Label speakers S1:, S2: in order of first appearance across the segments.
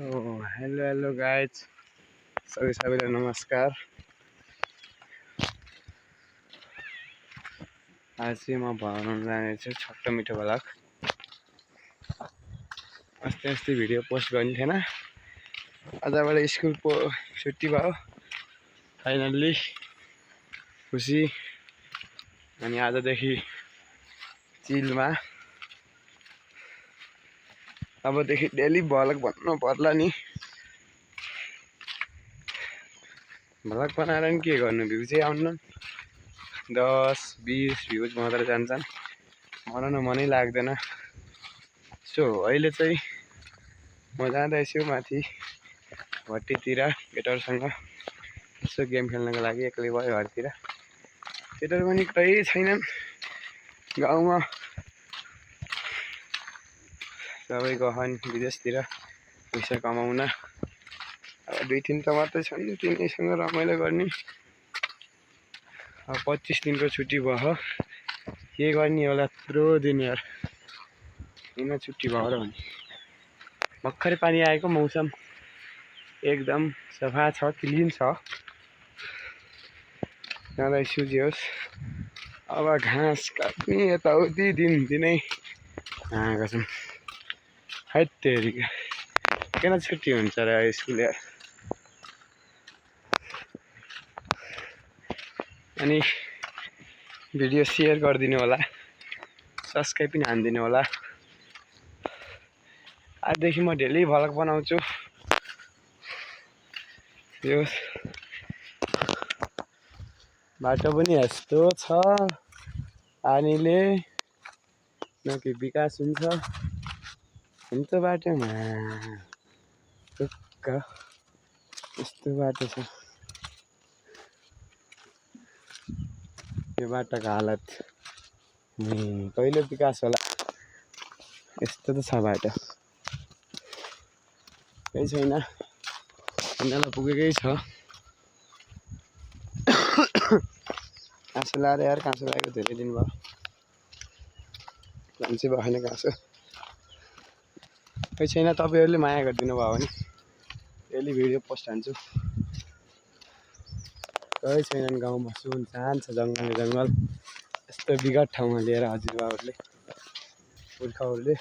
S1: Hello guys, सबैलाई नमस्कार। आज चाहिँ म बनाउन जानेछु छोटो मिठो भ्लग। अस्ति भिडियो पोस्ट गर्ने थिएन, आजबाट स्कुल छुट्टी भयो फाइनल्ली, खुसी। अनि आजदेखि चिलमा, अबदेखि डेली भ्लग भन्नु पर्ला नि। भ्लग बनाएर नि के गर्नु, भ्युजै आउनु, 10-20 भ्युज मात्र जान्छन्, बनाउन मनै लाग्दैन। सो अहिले चाहिँ म जाँदैछु माथि भट्टीतिर केटाहरूसँग यसो गेम खेल्नको लागि। एक्लै भयो घरतिर, केटाहरू पनि कहीँ छैनन् गाउँमा, सबै गहन विदेशतिर पैसा कमाउन। अब 2-3 त मात्रै छन्, तिनीसँग रमाइलो गर्ने। अब 25 दिनको छुट्टी भयो, के गर्ने होला यत्रो दिन यार, किन छुट्टी भयो र भने। भर्खरै पानी आएको, मौसम एकदम सफा छ, क्लिन छ। जाँदैछु जे होस्, अब घाँस काट्ने यताउति दिनदिनै आएको छौँ। हैट तेरिका, किन छुट्टी हुन्छ र स्कुल यार। अनि भिडियो सेयर गरिदिनु होला, सब्सक्राइब पनि हानिदिनु होला। आजदेखि म डेली भ्लग बनाउँछु। यो बाटो पनि यस्तो छ, पानीले न कि विकास हुन्छ बाटोमा, टुक्क यस्तो बाटो छ। यो बाटोको हालत कहिले विकास होला, यस्तो त छ बाटो, केही छैन। उनीहरूलाई पुगेकै छ। काँसो लाएर यार, काँसो लागेको धेरै दिन भयो, मान्छे भएन काँसो। केही छैन, तपाईँहरूले माया गरिदिनु भयो भने डेली भिडियो पोस्ट हान्छु। केही छैनन् गाउँमा, सुनसान छ, जङ्गल। यस्तो विकट ठाउँमा लिएर हजुरबाहरूले, पुर्खाहरूले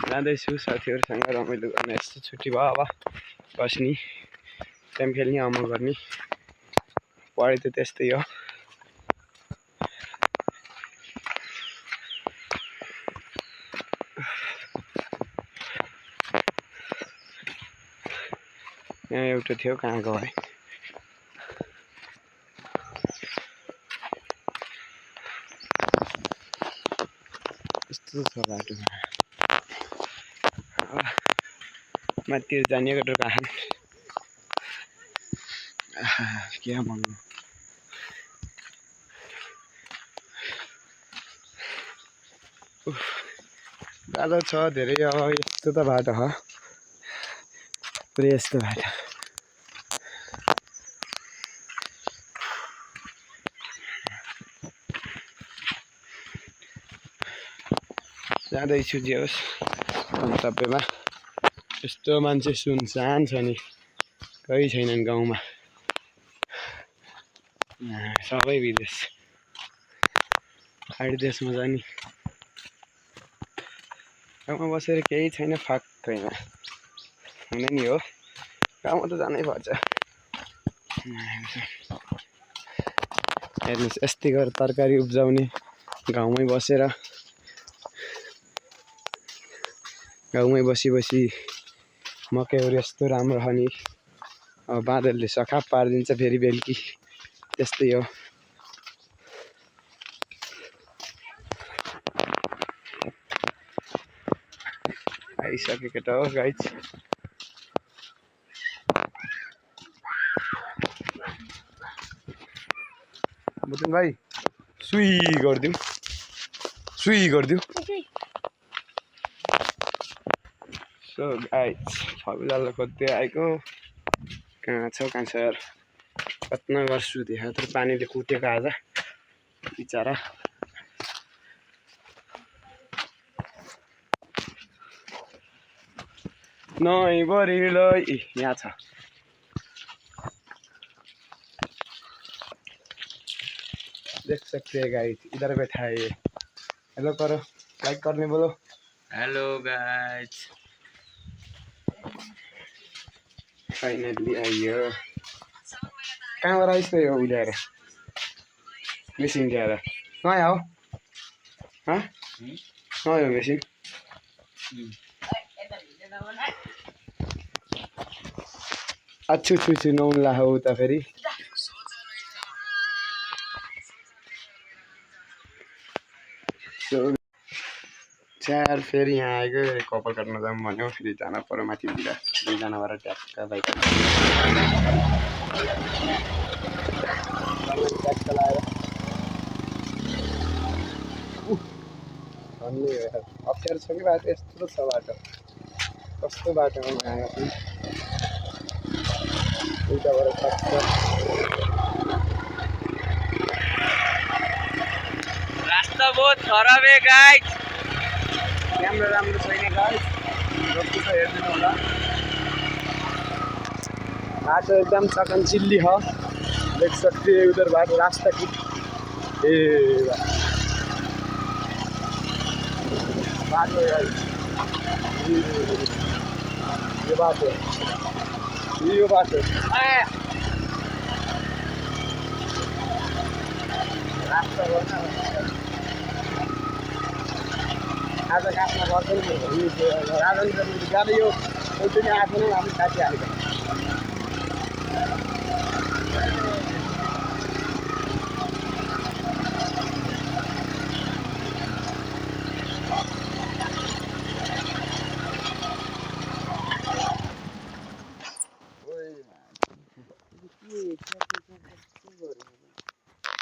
S1: जाँदैछु साथीहरूसँग रमाइलो गर्ने। यस्तो छुट्टी भयो, अब बस्ने, गेम खेल्ने, अमल गर्ने। पढाइ त त्यस्तै हो। यहाँ एउटा थियो, कहाँ गयो है। यस्तो छ बाटो, माथितिर जाने गएर कहाँ के भन्नु। गाह्रो छ धेरै। अब यस्तो त बाटो हो, पुरै यस्तो बाटो। जाँदैछु जे होस् गन्तव्यमा। यस्तो मान्छे सुनसान छ नि, केही छैनन् गाउँमा, सबै विदेश, खाडी देशमा जाने। गाउँमा बसेर केही छैन, फाक छैन, हुने नि हो, गाउँमा त जानै पर्छ। हेर्नुहोस्, यस्तै गरेर तरकारी उब्जाउने, गाउँमै बसेर, गाउँमै बसी मकैहरू यस्तो राम्रो हो नि। अब बाँदरले सखाप पारिदिन्छ फेरि बेलुकी, त्यस्तै हो। आइसक्यो केटा हो गाइज। बुझ्नु भाइ, सुई गरिदिउँ। सो गाइज, छविलालाई खोज्दै आएको। कहाँ छ यार, कतना गर्छु, त्यहाँ त पानीले कुटेको आज बिचरा। नहीं बरिलो यहाँ छ देख सकते हैं गाइस इधर बैठा है ये हेलो करो लाइक करने बोलो
S2: हेलो गाइस
S1: फाइनली आइयो कहाँबाट आइस यो उल्याएर मेसिन ल्याएर नयाँ हो हाँ नयाँ हो मेसिन अच्छु छु छु नौला हो त फेरि चार फेरि यहाँ आएको कपाल काट्न जाऊँ भन्यो फेरि जान पर्यो माथितिर दुईजनाबाट ट्याक्क बाइक ट्याक्क लगाएर भन्ने अप्ठ्यारो छ कि बाटो यस्तो छ बाटो कस्तो बाटोमा आएको छु उल्टाबाट ट्याक्क
S2: रास्ता बहुत खराब है गाइस
S1: क्यामेरा राम्रो छैन गाइस जति छ हेरिदिनु होला बाटो एकदम चकनचिल्ली हो देख सकते हैं उधर बाटो रास्ता की ए बाटो यो बाटो यो बाटो रास्ता गर्न आज काट्न पर्दैन राजन जाँदा यो एउटा नै आफ्नो हामी काटिहालेको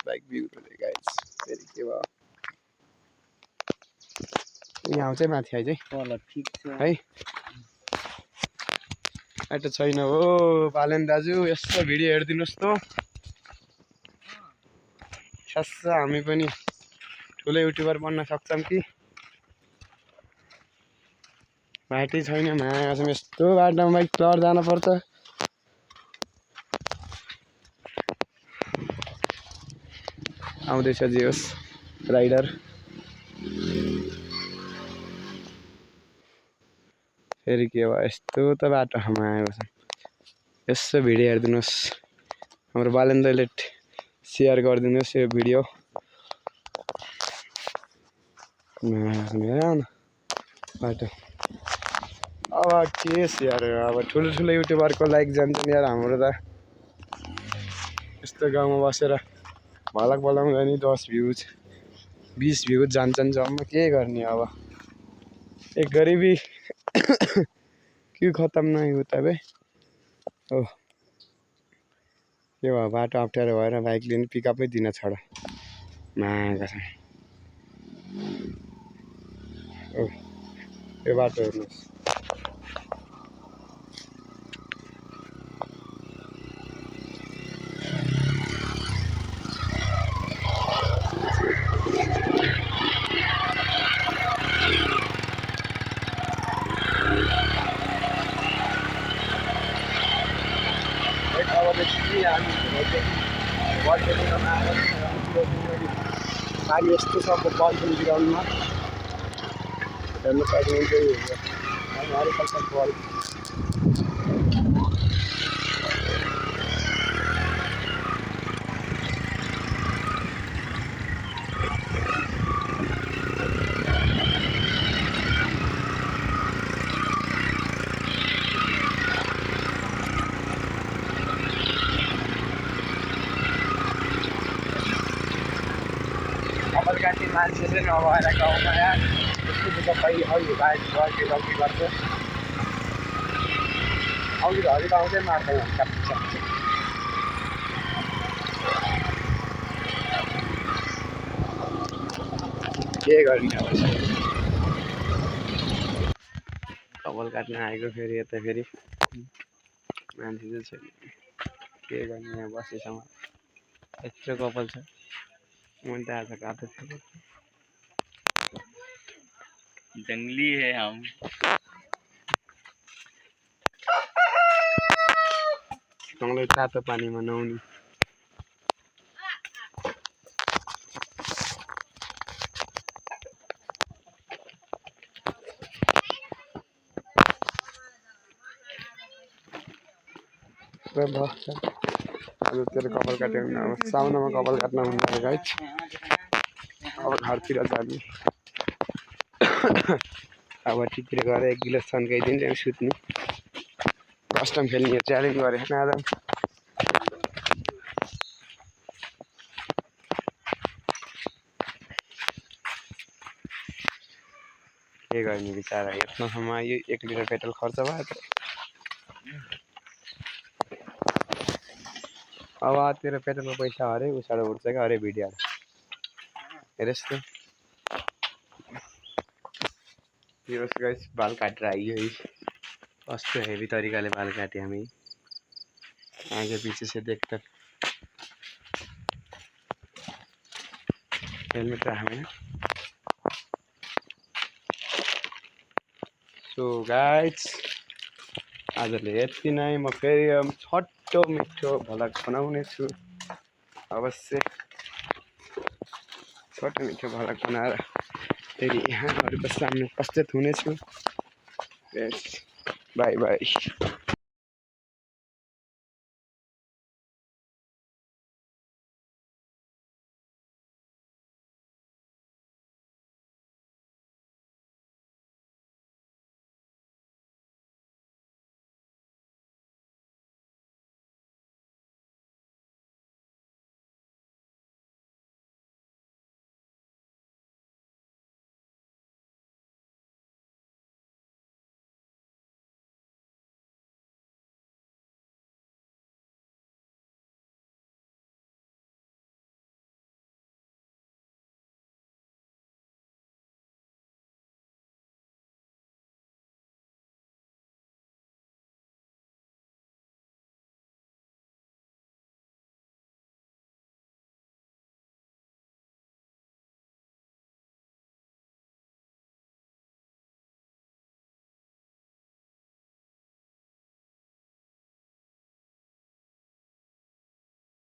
S1: बाइक भ्यू गाइस फेरि के भयो यहाँ चाहिँ माथि आइज है
S2: ठीक छ
S1: है बाटो छैन हो पालन दाजु यस्तो भिडियो हेरिदिनुहोस् त सासा हामी पनि ठुलो युट्युबर बन्न सक्छौँ कि बाटै छैन माछौँ यस्तो बाटोमा बाइक लड जानुपर्छ आउँदैछ जे होस् राइडर फेरि के भयो यस्तो त बाटोमा आएको छ यसो भिडियो हेरिदिनुहोस् हाम्रो बालेन्द्रले सेयर गरिदिनुहोस् यो भिडियो बाटो अब के सेयर अब ठुलो ठुलो युट्युबरको लाइक जान्छ नि यार हाम्रो त यस्तो गाउँमा बसेर भलक बोलाउँदा नि 10 भ्युज 20 भ्युज जान्छन् जम्मा के गर्ने अब एक गरिबी क्यों खत्म नहीं होता बे ओ के भयो बाटो अप्ठ्यारो भएर बाइकले नि पिकअपै दिन छोडो मागा छ ओ यो बाटो हेर्नुहोस् पानी यस्तो छ बलफिल ग्राउन्डमा हेर्नु सक्नुहुन्छ हरिकल्चर बल कपाल काट्ने मान्छे चाहिँ नभएर गाउँमा यार यस्तो दुःख पाइ अघि बाइक गर्दै गर्छ अघि त हरि आउँदै मार्दैन के गर्ने अब कपाल काट्न आएको फेरि यता फेरि मान्छे चाहिँ छैन के गर्ने यहाँ बसेसम्म यत्रो कपाल छ मैले त आज काट्दै थिएँ
S2: जंगली है हम
S1: सँगै तातो पानीमा नुहाउने आज तेरो कपाल काट्यो भने अब साउनमा कपाल काट्न हुँदैन गाइस अब घरतिर जाने अब टितिर गएर 1 गिलास छन्काइदिन्छ अनि सुत्ने कस्टम खेल्ने च्यालेन्ज गरे नादम के गर्ने बिचारा यत्रोसम्म आयो 1 लिटर पेट्रोल खर्च भयो त अब तेरो पेट्रोलको पैसा हरे उसाडो उठ्छ क्या हरे भिडियो हेरेस् त यो गाइस बाल काटेर आइयो है कस्तो हेभी तरिकाले बाल काटे हामी आगे पीछे से देखकर हेलमेट राख्दैन सो गाइस आजले यति नै म फेरि छोटो मिठो भ्लग बनाउने छु अवश्य छोटो मिठो भ्लग बनाएर फेरि यहाँहरूको सामने उपस्थित हुनेछु बाई बाई